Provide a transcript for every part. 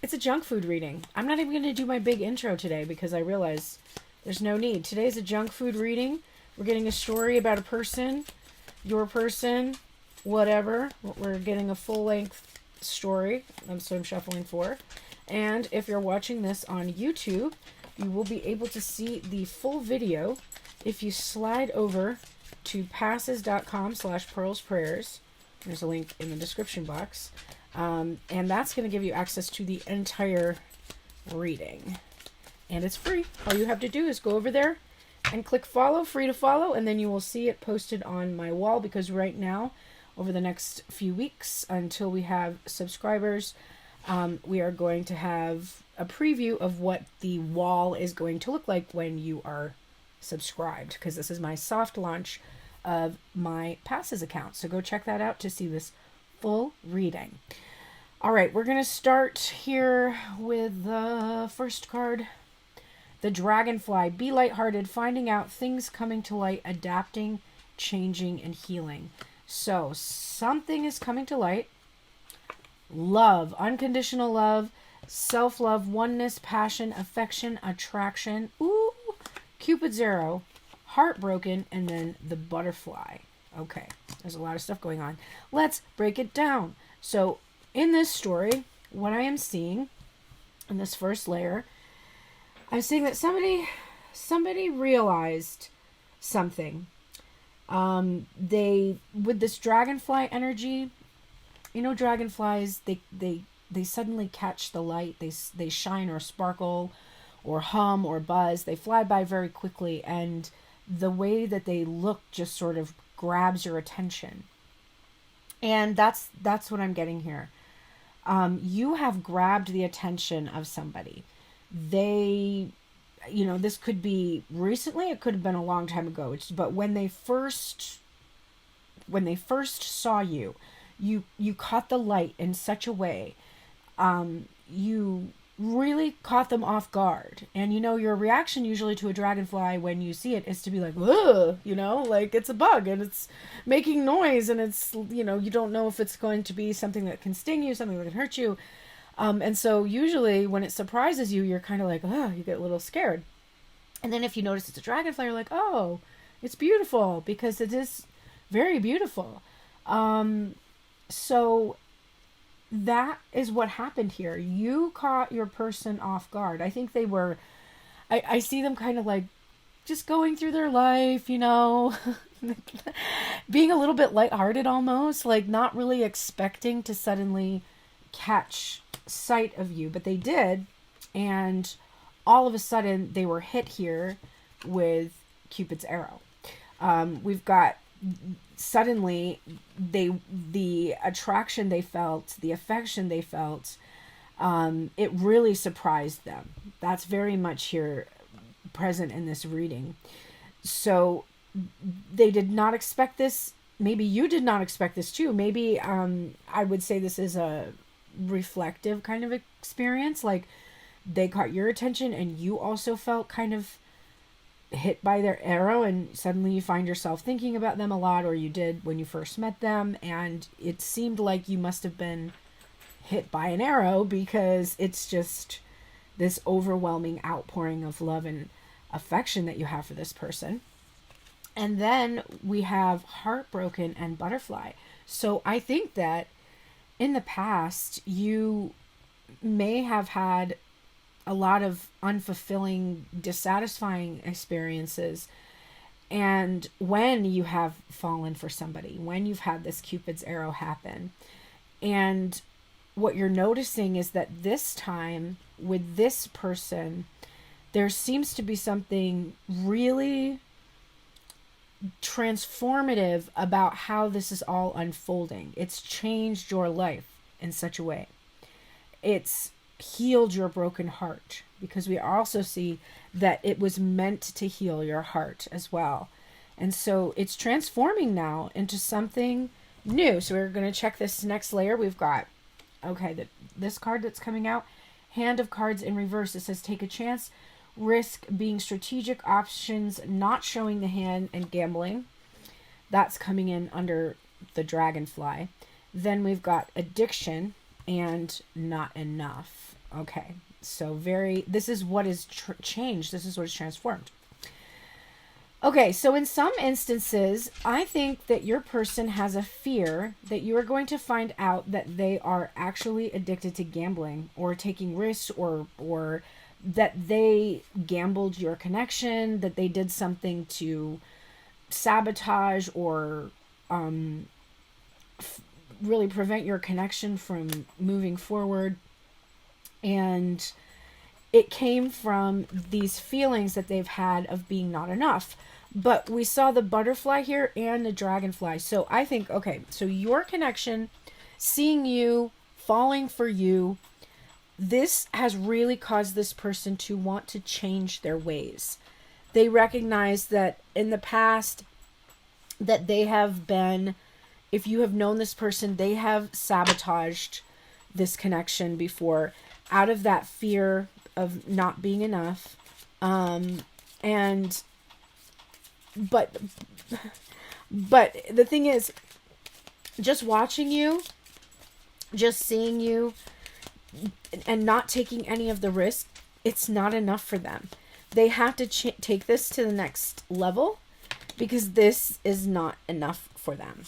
It's a junk food reading. I'm not even going to do my big intro today because I realize there's no need. Today's a junk food reading. We're getting a story about a person, your person, whatever. We're getting a full-length story. That's what I'm shuffling for. And if you're watching this on YouTube, you will be able to see the full video if you slide over to passes.com/pearlsprayers. There's a link in the description box. And that's going to give you access to the entire reading. And it's free. All you have to do is go over there and click follow, free to follow, and then you will see it posted on my wall, because right now, over the next few weeks, until we have subscribers, we are going to have a preview of what the wall is going to look like when you are subscribed, because this is my soft launch of my Passes account. So go check that out to see this full reading. All right, we're going to start here with the first card. The Dragonfly. Be lighthearted, finding out things coming to light, adapting, changing, and healing. So something is coming to light. Love, unconditional love, self-love, oneness, passion, affection, attraction. Ooh, Cupid's arrow, heartbroken, and then the butterfly. Okay, there's a lot of stuff going on. Let's break it down. So in this story, what I am seeing in this first layer, I'm seeing that somebody realized something. They, with this dragonfly energy, you know, dragonflies, they suddenly catch the light. They shine or sparkle or hum or buzz. They fly by very quickly, and the way that they look just sort of grabs your attention. And that's what I'm getting here. You have grabbed the attention of somebody. They, you know, this could be recently, it could have been a long time ago. But when they first saw you, you caught the light in such a way, you really caught them off guard. And you know, your reaction usually to a dragonfly when you see it is to be like, ugh, you know, like it's a bug and it's making noise, and it's, you know, you don't know if it's going to be something that can sting you, something that can hurt you. And so usually when it surprises you, you're kind of like, oh, you get a little scared. And then if you notice it's a dragonfly, you're like, oh, it's beautiful, because it is very beautiful. So that is what happened here. You caught your person off guard. I think they were, I see them kind of like just going through their life, you know, being a little bit lighthearted almost, like not really expecting to suddenly catch sight of you, but they did. And all of a sudden they were hit here with Cupid's arrow. We've got suddenly the attraction they felt, the affection they felt, it really surprised them. That's very much here present in this reading. So they did not expect this. Maybe you did not expect this too. Maybe I would say this is a reflective kind of experience. Like they caught your attention and you also felt kind of hit by their arrow, and suddenly you find yourself thinking about them a lot, or you did when you first met them, and it seemed like you must have been hit by an arrow, because it's just this overwhelming outpouring of love and affection that you have for this person. And then we have heartbroken and butterfly. So I think that in the past you may have had a lot of unfulfilling, dissatisfying experiences. And when you have fallen for somebody, when you've had this Cupid's arrow happen, and what you're noticing is that this time with this person, there seems to be something really transformative about how this is all unfolding. It's changed your life in such a way. It's healed your broken heart, because we also see that it was meant to heal your heart as well. And so it's transforming now into something new. So we're going to check this next layer. We've got, okay, this card that's coming out, Hand of Cards in reverse. It says take a chance, risk, being strategic, options, not showing the hand, and gambling. That's coming in under the dragonfly. Then we've got addiction, and not enough. Okay, so this is what is changed. This is what is transformed. Okay, so in some instances, I think that your person has a fear that you are going to find out that they are actually addicted to gambling or taking risks, or that they gambled your connection, that they did something to sabotage or really prevent your connection from moving forward. And it came from these feelings that they've had of being not enough. But we saw the butterfly here and the dragonfly. So I think, okay, so your connection, seeing you, falling for you, this has really caused this person to want to change their ways. They recognize that in the past that they have been, if you have known this person, they have sabotaged this connection before out of that fear of not being enough. But the thing is, just watching you, just seeing you, and not taking any of the risk, it's not enough for them. They have to take this to the next level, because this is not enough for them.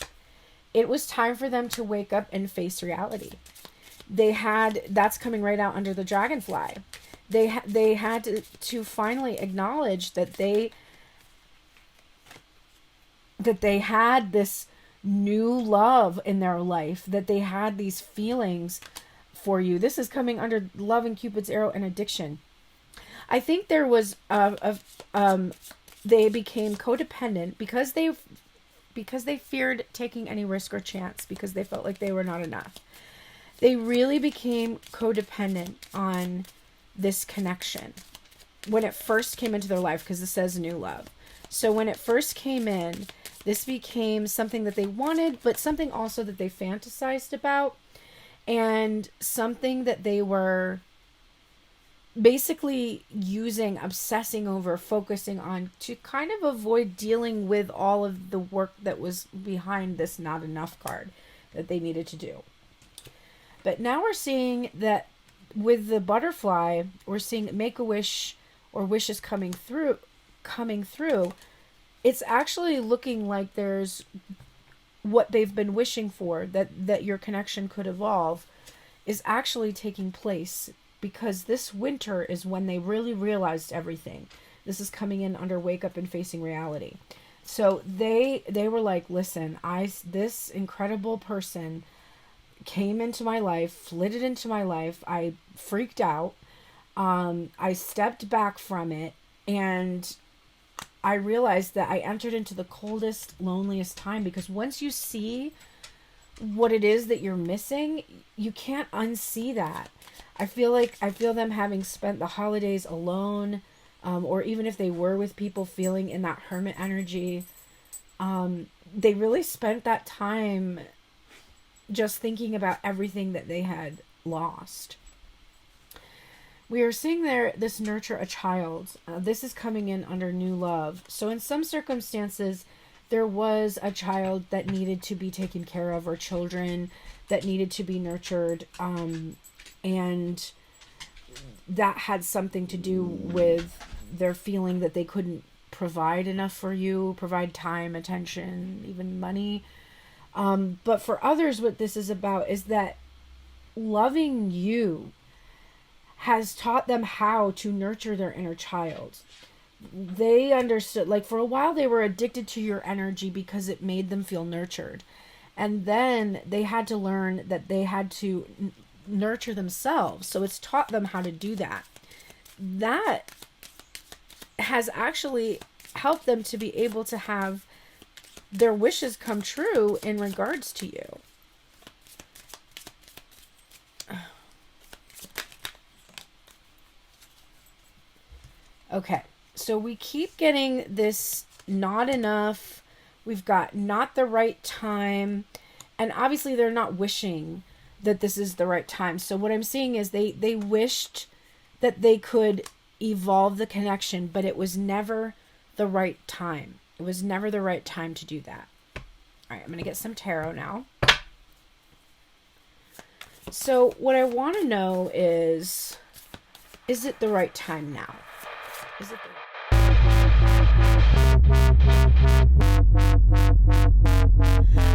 It was time for them to wake up and face reality. That's coming right out under the dragonfly. They had to finally acknowledge that they had this new love in their life, that they had these feelings for you. This is coming under love and Cupid's arrow and addiction. I think there was they became codependent because they feared taking any risk or chance, because they felt like they were not enough. They really became codependent on this connection when it first came into their life, because it says new love. So when it first came in, this became something that they wanted, but something also that they fantasized about, and something that they were basically obsessing over, focusing on, to kind of avoid dealing with all of the work that was behind this not enough card that they needed to do. But now we're seeing that with the butterfly, we're seeing Make-A-Wish or wishes coming through. It's actually looking like there's what they've been wishing for, that your connection could evolve, is actually taking place, because this winter is when they really realized everything. This is coming in under wake up and facing reality. So they were like, listen, this incredible person came into my life, flitted into my life. I freaked out. I stepped back from it, and I realized that I entered into the coldest, loneliest time, because once you see what it is that you're missing, you can't unsee that. I feel them having spent the holidays alone, or even if they were with people, feeling in that hermit energy. They really spent that time just thinking about everything that they had lost. We are seeing this nurture a child. This is coming in under new love. So in some circumstances, there was a child that needed to be taken care of, or children that needed to be nurtured. And that had something to do with their feeling that they couldn't provide enough for you, provide time, attention, even money. But for others, what this is about is that loving you has taught them how to nurture their inner child. They understood, like, for a while they were addicted to your energy because it made them feel nurtured. And then they had to learn that they had to nurture themselves. So it's taught them how to do that. That has actually helped them to be able to have their wishes come true in regards to you. Okay, so we keep getting this not enough. We've got not the right time. And obviously they're not wishing that this is the right time. So what I'm seeing is they wished that they could evolve the connection, but it was never the right time. It was never the right time to do that. All right, I'm going to get some tarot now. So what I want to know is it the right time now? Is it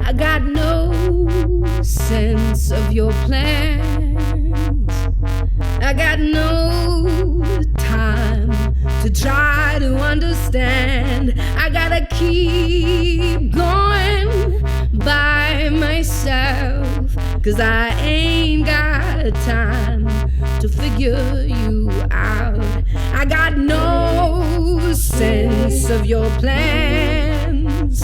I got no sense of your plans. I got no time to try to understand. I gotta keep going by myself, 'cause I ain't got time to figure you out. I got no sense of your plans.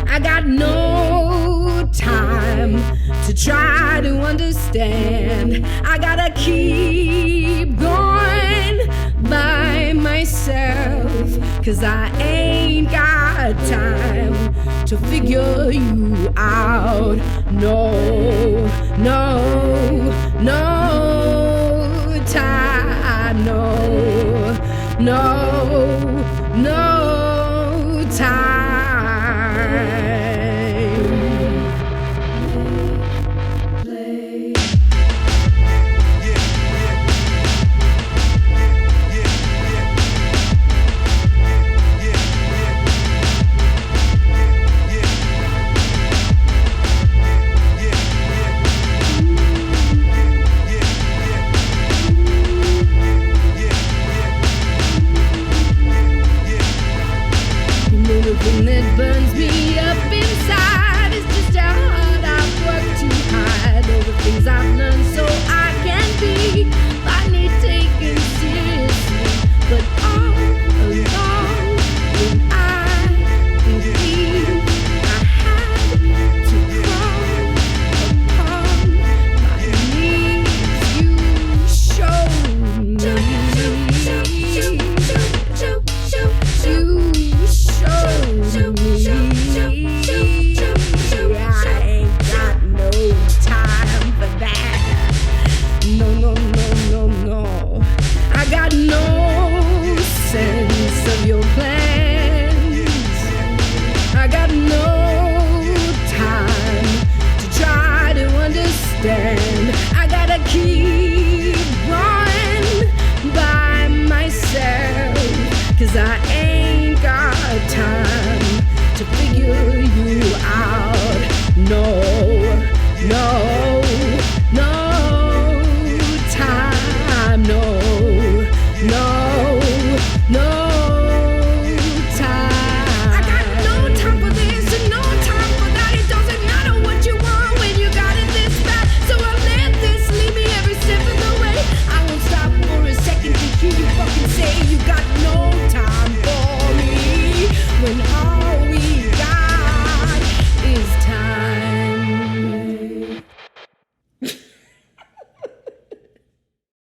I got no time to try to understand. I gotta keep going by myself, 'cause I ain't got time to figure you out. No, no, no time, no, no time. The thing that burns me up inside is just how hard I've worked to hide all the things I've learned so I can be finally taken seriously. But all along, when I believed I had to crawl upon my knees, you showed me. I gotta keep going by myself, 'cause I